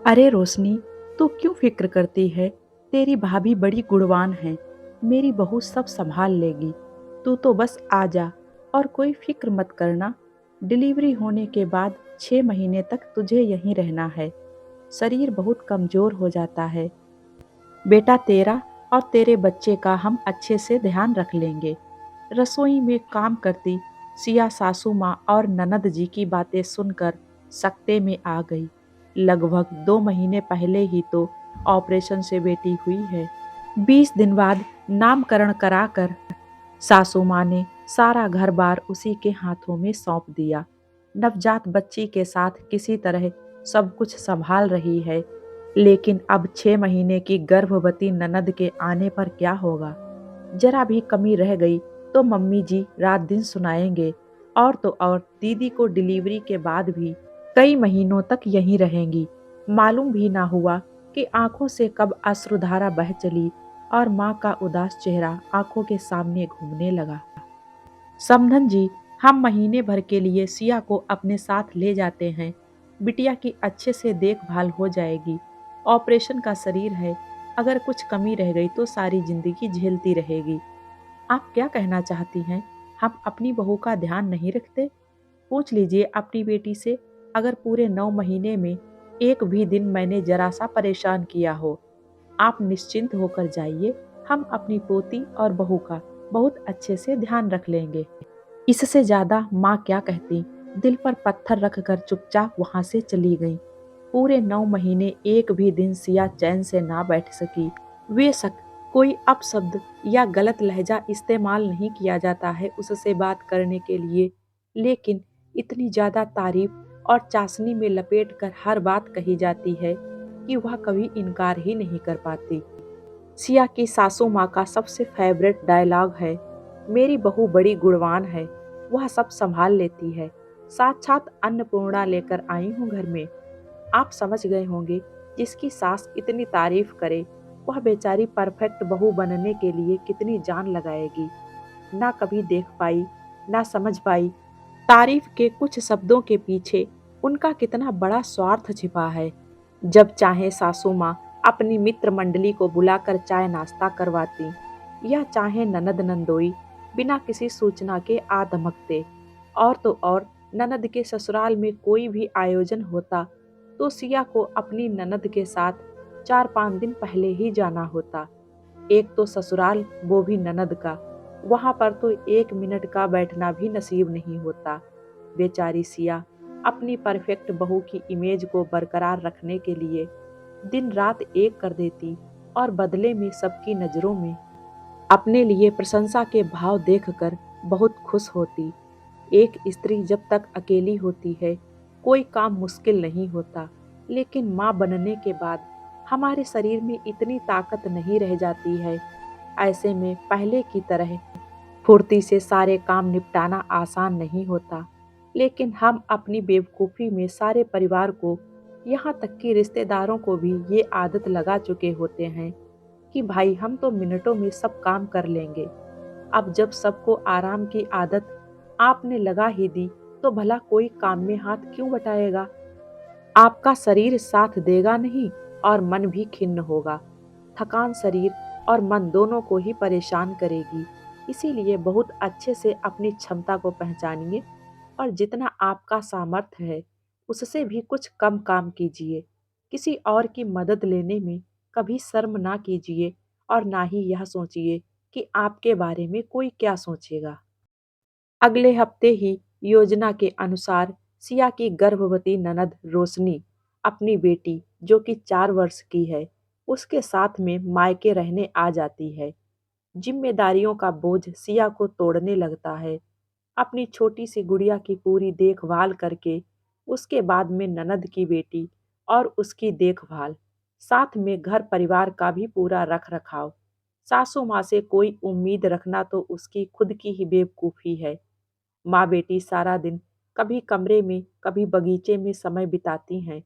अरे रोशनी, तू क्यों फिक्र करती है? तेरी भाभी बड़ी गुणवान है। मेरी बहू सब संभाल लेगी। तू तो बस आ जा और कोई फिक्र मत करना। डिलीवरी होने के बाद 6 महीने तक तुझे यहीं रहना है। शरीर बहुत कमजोर हो जाता है। बेटा, तेरा और तेरे बच्चे का हम अच्छे से ध्यान रख लेंगे। रसोई में काम करती सिया सासू माँ और ननद जी की बातें सुनकर सकते में आ गई। लगभग 2 महीने पहले ही तो ऑपरेशन से बेटी हुई है। 20 दिन बाद नामकरण कराकर सासू माँ ने सारा घर बार उसी के हाथों में सौंप दिया। नवजात बच्ची के साथ किसी तरह सब कुछ संभाल रही है। लेकिन अब 6 महीने की गर्भवती ननद के आने पर क्या होगा? जरा भी कमी रह गई तो मम्मी जी रात दिन सुनाएंगे। और तो और दीदी को डिलीवरी के बाद भी कई महीनों तक यहीं रहेंगी। मालूम भी ना हुआ कि आंखों से कब अश्रुधारा बह चली और माँ का उदास चेहरा आंखों के सामने घूमने लगा। समधन जी, हम महीने भर के लिए सिया को अपने साथ ले जाते हैं। बिटिया की अच्छे से देखभाल हो जाएगी। ऑपरेशन का शरीर है, अगर कुछ कमी रह गई तो सारी जिंदगी झेलती रहेगी। आप क्या कहना चाहती हैं? हम अपनी बहू का ध्यान नहीं रखते? पूछ लीजिए अपनी बेटी से, अगर पूरे 9 महीने में एक भी दिन मैंने जरा सा परेशान किया हो। आप निश्चिंत होकर जाइए, हम अपनी पोती और बहू का बहुत अच्छे से ध्यान रख लेंगे। इससे ज्यादा माँ क्या कहती? दिल पर पत्थर रखकर चुपचाप वहां से चली गई। पूरे 9 महीने एक भी दिन सिया चैन से ना बैठ सकी। बेशक कोई अपशब्द या गलत लहजा इस्तेमाल नहीं किया जाता है उससे बात करने के लिए, लेकिन इतनी ज्यादा तारीफ और चाशनी में लपेट कर हर बात कही जाती है कि वह कभी इनकार ही नहीं कर पाती। सिया की सासू माँ का सबसे फेवरेट डायलॉग है, मेरी बहू बड़ी गुणवान है, वह सब संभाल लेती है। साक्षात अन्नपूर्णा लेकर आई हूँ घर में। आप समझ गए होंगे, जिसकी सास इतनी तारीफ करे वह बेचारी परफेक्ट बहू बनने के लिए कितनी जान लगाएगी। ना कभी देख पाई, ना समझ पाई, तारीफ के कुछ शब्दों के पीछे उनका कितना बड़ा स्वार्थ छिपा है। जब चाहे सासू माँ अपनी मित्र मंडली को बुलाकर चाय नाश्ता करवाती, या चाहे ननद नंदोई बिना किसी सूचना के आ धमकते। और तो और ननद के ससुराल में कोई भी आयोजन होता तो सिया को अपनी ननद के साथ 4-5 दिन पहले ही जाना होता। एक तो ससुराल, वो भी ननद का, वहां पर तो 1 मिनट का बैठना भी नसीब नहीं होता। बेचारी सिया अपनी परफेक्ट बहू की इमेज को बरकरार रखने के लिए दिन रात एक कर देती और बदले में सबकी नजरों में अपने लिए प्रशंसा के भाव देखकर बहुत खुश होती। एक स्त्री जब तक अकेली होती है कोई काम मुश्किल नहीं होता, लेकिन माँ बनने के बाद हमारे शरीर में इतनी ताकत नहीं रह जाती है। ऐसे में पहले की तरह फुर्ती से सारे काम निपटाना आसान नहीं होता। लेकिन हम अपनी बेवकूफ़ी में सारे परिवार को, यहाँ तक कि रिश्तेदारों को भी ये आदत लगा चुके होते हैं कि भाई हम तो मिनटों में सब काम कर लेंगे। अब जब सबको आराम की आदत आपने लगा ही दी तो भला कोई काम में हाथ क्यों बटाएगा? आपका शरीर साथ देगा नहीं और मन भी खिन्न होगा। थकान शरीर और मन दोनों को ही परेशान करेगी। इसीलिए बहुत अच्छे से अपनी क्षमता को पहचानिए और जितना आपका सामर्थ्य है उससे भी कुछ कम काम कीजिए। किसी और की मदद लेने में कभी शर्म ना कीजिए और ना ही यह सोचिए कि आपके बारे में कोई क्या सोचेगा। अगले हफ्ते ही योजना के अनुसार सिया की गर्भवती ननद रोशनी अपनी बेटी, जो कि 4 वर्ष की है, उसके साथ में मायके रहने आ जाती है। जिम्मेदारियों का बोझ सिया को तोड़ने लगता है। अपनी छोटी सी गुड़िया की पूरी देखभाल करके उसके बाद में ननद की बेटी और उसकी देखभाल, साथ में घर परिवार का भी पूरा रख रखाव। सासू माँ से कोई उम्मीद रखना तो उसकी खुद की ही बेवकूफ़ी है। माँ बेटी सारा दिन कभी कमरे में कभी बगीचे में समय बिताती हैं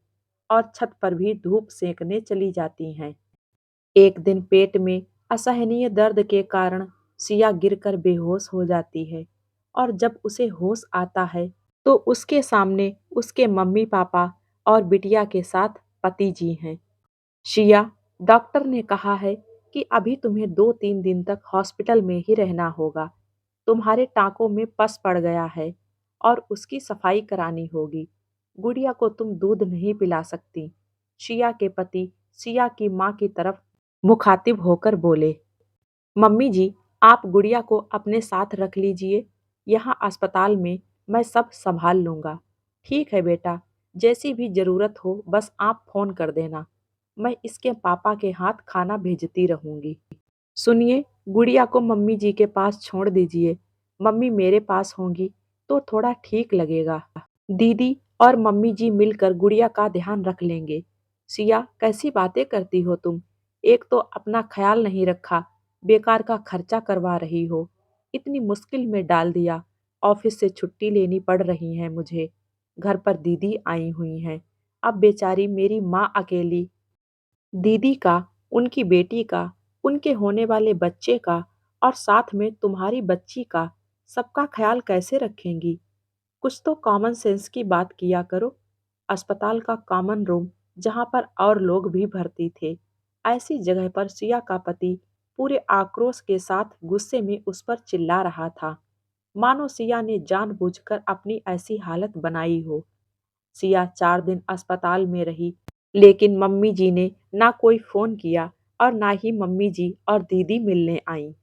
और छत पर भी धूप सेकने चली जाती हैं। एक दिन पेट में असहनीय दर्द के कारण सिया गिरकर बेहोश हो जाती है और जब उसे होश आता है तो उसके सामने उसके मम्मी पापा और बिटिया के साथ पति जी हैं। शिया, डॉक्टर ने कहा है कि अभी तुम्हें 2-3 दिन तक हॉस्पिटल में ही रहना होगा। तुम्हारे टाँकों में पस पड़ गया है और उसकी सफाई करानी होगी। गुड़िया को तुम दूध नहीं पिला सकती। शिया के पति शिया की माँ की तरफ मुखातिब होकर बोले। मम्मी जी, आप गुड़िया को अपने साथ रख लीजिए। यहाँ अस्पताल में मैं सब संभाल लूँगा। ठीक है बेटा, जैसी भी ज़रूरत हो बस आप फ़ोन कर देना। मैं इसके पापा के हाथ खाना भेजती रहूँगी। सुनिए, गुड़िया को मम्मी जी के पास छोड़ दीजिए। मम्मी मेरे पास होंगी तो थोड़ा ठीक लगेगा। दीदी और मम्मी जी मिलकर गुड़िया का ध्यान रख लेंगे। सिया, कैसी बातें करती हो तुम? एक तो अपना ख्याल नहीं रखा, बेकार का खर्चा करवा रही हो। इतनी मुश्किल में डाल दिया। ऑफिस से छुट्टी लेनी पड़ रही है मुझे। घर पर दीदी आई हुई हैं। अब बेचारी मेरी माँ अकेली। दीदी का, उनकी बेटी का, उनके होने वाले बच्चे का और साथ में तुम्हारी बच्ची का, सबका ख्याल कैसे रखेंगी? कुछ तो कॉमन सेंस की बात किया करो। अस्पताल का कॉमन रूम जहाँ पर और लोग भी भर्ती थे, ऐसी जगह पर सिया का पति पूरे आक्रोश के साथ गुस्से में उस पर चिल्ला रहा था, मानो सिया ने जानबूझकर अपनी ऐसी हालत बनाई हो। सिया 4 दिन अस्पताल में रही, लेकिन मम्मी जी ने ना कोई फोन किया और ना ही मम्मी जी और दीदी मिलने आई।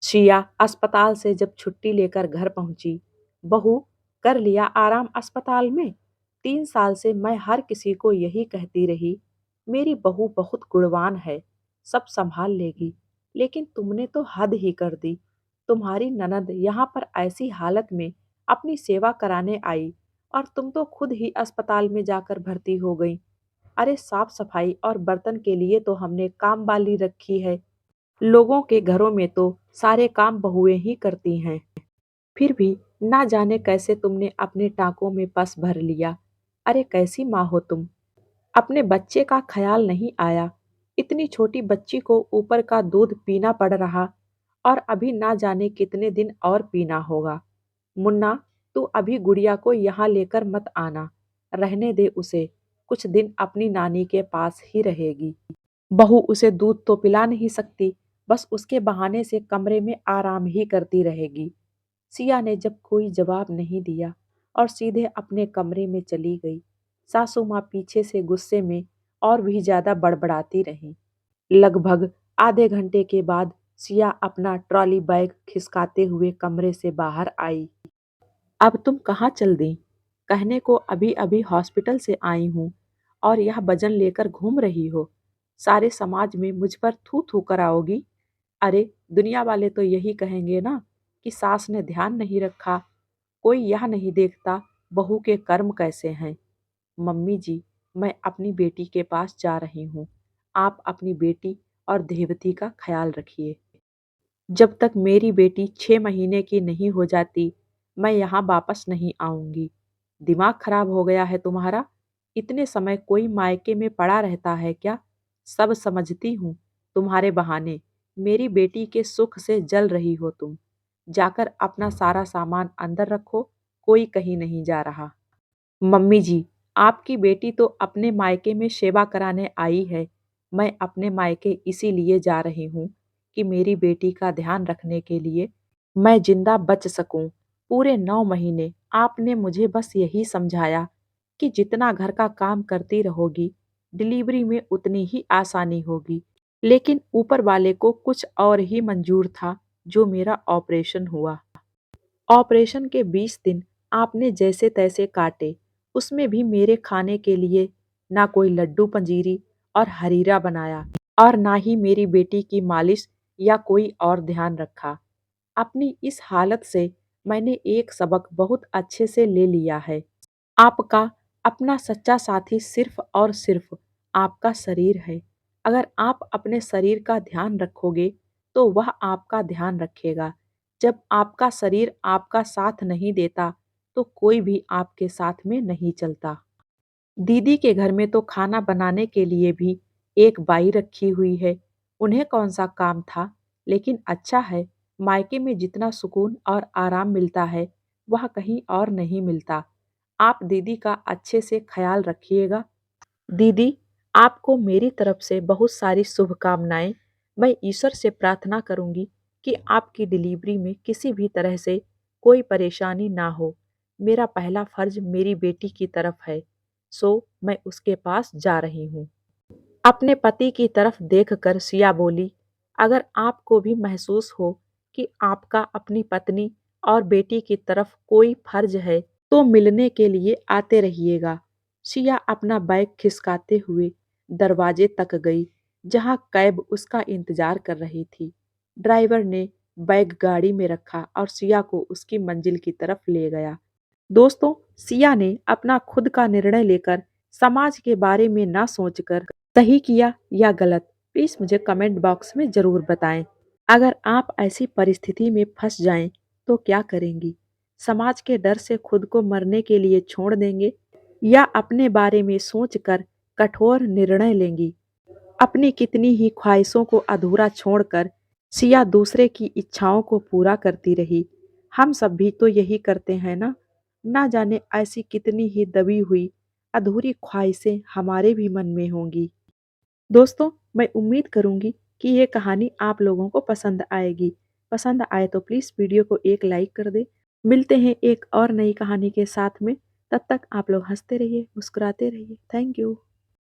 शिया अस्पताल से जब छुट्टी लेकर घर पहुंची, बहू, कर लिया आराम अस्पताल में? 3 साल से मैं हर किसी को यही कहती रही, मेरी बहू बहुत गुणवान है, सब संभाल लेगी। लेकिन तुमने तो हद ही कर दी। तुम्हारी ननद यहाँ पर ऐसी हालत में अपनी सेवा कराने आई और तुम तो खुद ही अस्पताल में जाकर भर्ती हो गई। अरे साफ सफाई और बर्तन के लिए तो हमने काम वाली रखी है। लोगों के घरों में तो सारे काम बहुएं ही करती हैं। फिर भी ना जाने कैसे तुमने अपने टाँकों में पस भर लिया। अरे कैसी माँ हो तुम? अपने बच्चे का ख्याल नहीं आया। इतनी छोटी बच्ची को ऊपर का दूध पीना पड़ रहा और अभी ना जाने कितने दिन और पीना होगा। मुन्ना, तू अभी गुड़िया को यहाँ लेकर मत आना। रहने दे उसे, कुछ दिन अपनी नानी के पास ही रहेगी। बहू उसे दूध तो पिला नहीं सकती, बस उसके बहाने से कमरे में आराम ही करती रहेगी। सिया ने जब कोई जवाब नहीं दिया और सीधे अपने कमरे में चली गई, सासू माँ पीछे से गुस्से में और भी ज्यादा बड़बड़ाती रही। लगभग आधे घंटे के बाद सिया अपना ट्रॉली बैग खिसकाते हुए कमरे से बाहर आई। अब तुम कहाँ चल दी? कहने को अभी अभी हॉस्पिटल से आई हूँ और यह वजन लेकर घूम रही हो। सारे समाज में मुझ पर थू थू कराओगी। अरे दुनिया वाले तो यही कहेंगे ना कि सास ने ध्यान नहीं रखा। कोई यह नहीं देखता बहू के कर्म कैसे हैं। मम्मी जी, मैं अपनी बेटी के पास जा रही हूँ। आप अपनी बेटी और देवती का ख्याल रखिए। जब तक मेरी बेटी 6 महीने की नहीं हो जाती, मैं यहाँ वापस नहीं आऊंगी। दिमाग खराब हो गया है तुम्हारा? इतने समय कोई मायके में पड़ा रहता है क्या? सब समझती हूँ, तुम्हारे बहाने मेरी बेटी के सुख से जल रही हो तुम। जाकर अपना सारा सामान अंदर रखो, कोई कहीं नहीं जा रहा। मम्मी जी, आपकी बेटी तो अपने मायके में सेवा कराने आई है। मैं अपने मायके इसीलिए जा रही हूँ कि मेरी बेटी का ध्यान रखने के लिए मैं जिंदा बच सकूं। पूरे 9 महीने आपने मुझे बस यही समझाया कि जितना घर का काम करती रहोगी, डिलीवरी में उतनी ही आसानी होगी। लेकिन ऊपर वाले को कुछ और ही मंजूर था, जो मेरा ऑपरेशन हुआ। ऑपरेशन के 20 दिन आपने जैसे तैसे काटे, उसमें भी मेरे खाने के लिए ना कोई लड्डू पंजीरी और हरीरा बनाया और ना ही मेरी बेटी की मालिश या कोई और ध्यान रखा। अपनी इस हालत से मैंने एक सबक बहुत अच्छे से ले लिया है। आपका अपना सच्चा साथी सिर्फ और सिर्फ आपका शरीर है। अगर आप अपने शरीर का ध्यान रखोगे, तो वह आपका ध्यान रखेगा। जब आपका शरीर आपका साथ नहीं देता, तो कोई भी आपके साथ में नहीं चलता। दीदी के घर में तो खाना बनाने के लिए भी एक बाई रखी हुई है। उन्हें कौन सा काम था? लेकिन अच्छा है, मायके में जितना सुकून और आराम मिलता है, वह कहीं और नहीं मिलता। आप दीदी का अच्छे से ख्याल रखिएगा। दीदी, आपको मेरी तरफ से बहुत सारी शुभकामनाएं। मैं ईश्वर से प्रार्थना करूंगी कि आपकी डिलीवरी में किसी भी तरह से कोई परेशानी ना हो। मेरा पहला फर्ज मेरी बेटी की तरफ है, सो मैं उसके पास जा रही हूँ। अपने पति की तरफ देखकर सिया बोली, अगर आपको भी महसूस हो कि आपका अपनी पत्नी और बेटी की तरफ कोई फर्ज है, तो मिलने के लिए आते रहिएगा। सिया अपना बैग खिसकाते हुए दरवाजे तक गई, जहां कैब उसका इंतजार कर रही थी। ड्राइवर ने बैग गाड़ी में रखा और सिया को उसकी मंजिल की तरफ ले गया। दोस्तों, सिया ने अपना खुद का निर्णय लेकर समाज के बारे में ना सोचकर सही किया या गलत, प्लीज मुझे कमेंट बॉक्स में जरूर बताएं। अगर आप ऐसी परिस्थिति में फंस जाएं तो क्या करेंगी? समाज के डर से खुद को मरने के लिए छोड़ देंगे या अपने बारे में सोचकर कठोर निर्णय लेंगी? अपनी कितनी ही ख्वाहिशों को अधूरा छोड़कर सिया दूसरे की इच्छाओं को पूरा करती रही। हम सब भी तो यही करते हैं ना? ना जाने ऐसी कितनी ही दबी हुई अधूरी ख्वाहिशें हमारे भी मन में होंगी। दोस्तों, मैं उम्मीद करूंगी कि ये कहानी आप लोगों को पसंद आएगी। पसंद आए तो प्लीज़ वीडियो को एक लाइक कर दें। मिलते हैं एक और नई कहानी के साथ में। तब तक आप लोग हंसते रहिए, मुस्कुराते रहिए। Thank you.